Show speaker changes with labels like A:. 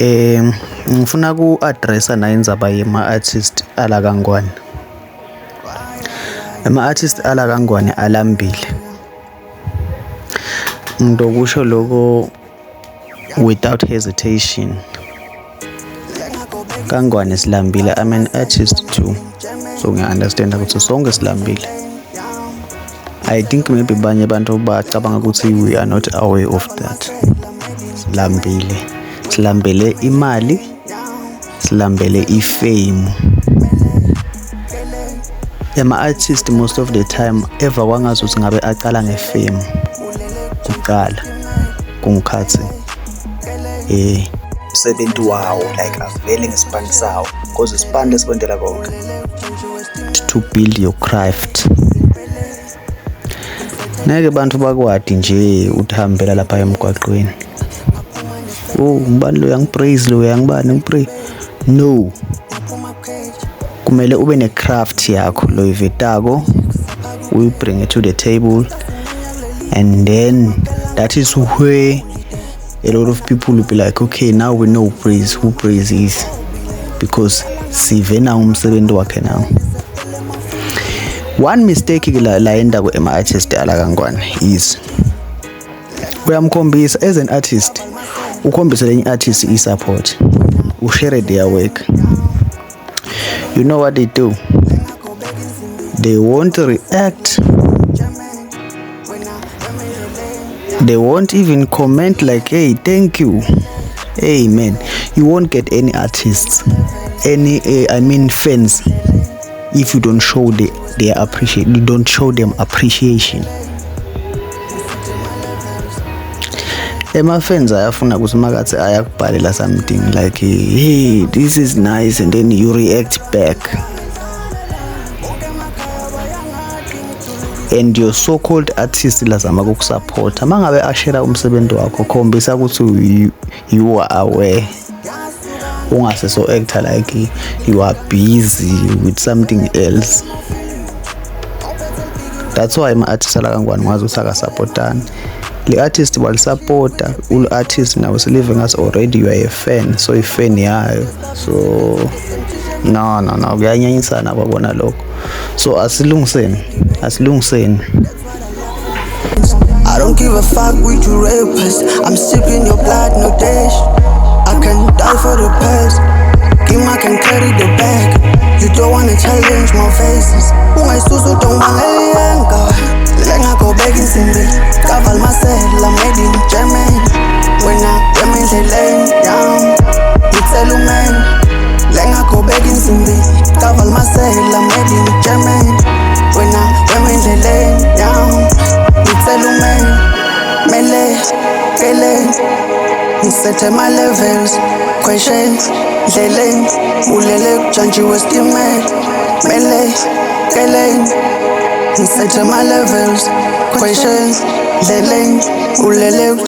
A: Ngifuna ku-addressa na indzaba yema-artist ala Kangwane. Ama-artist ala Kangwane alambile. Ngizokusho lokho without hesitation. Kangwane silambile. I'm an artist too. So ngiya-understand ukuthi sonke silambile. I think maybe banye abantu bacabanga ukuthi we are not aware of that. Silambile. Silambele imali, silambele ifame. Ama-artist most of the time ever wangazi ukuthi ngabe aqala ngefame kuqala kungikhathi umsebenzi wawo like avele ngesipande sawo because isipande esibondela konke to build your craft. Ngeke bantu bakwadi nje uthambela lapha emgwaqweni. Ngibani lo yangipraise lo yangibani ngipray. No. Kumele ube ne-craft yakho lo ivetako, we bring it to the table, and then that is where a lot of people will be like, okay, now we know who praise is, because sive na umsebenzi wakhe now. One mistake la enda ku ama-artist ala Kangwane is uyamkhombisa as an artist, ukhombisa lenye artist i-support, ushare their work. You know what they do? They won't react. They won't even comment like, hey, thank you. Hey, man, you won't get any artists, fans, if you don't show their appreciation. You don't show them appreciation. Fans ayafuna ukuthi makathi ayakubhalela something like, hey, this is nice, and then you react back. And your so-called artist lazama ukusupport. Mangabe ashare umsebenzi wakho, khombisa ukuthi you are aware. Ungase so act like you are busy with something else. That's why ama-artist ala Kangwane ngazi ukuthi akasupportani. The artist will support all artists now is living us already. You are a fan, so a fan yayo. So no kuyanyanyisana babona lokho. So asilungiseni.
B: I don't give a fuck with you rapist. I'm sipping your blood, no dash. I can die for the past. Game I can carry the bag. You don't wanna challenge my faces. My susu don't want Lenga go begging single. Caval myself, I'm made in German. When I'm in the lane, down. It's a lumen. Lenga go begging single. Caval myself, I'm made in German. When I'm in the lane, down. It's a lumen. Mele, kele. Set my levels. Questions, lele. Ulele, janji was the man. Mele, kele. Set my levels, questions, lele, ulele.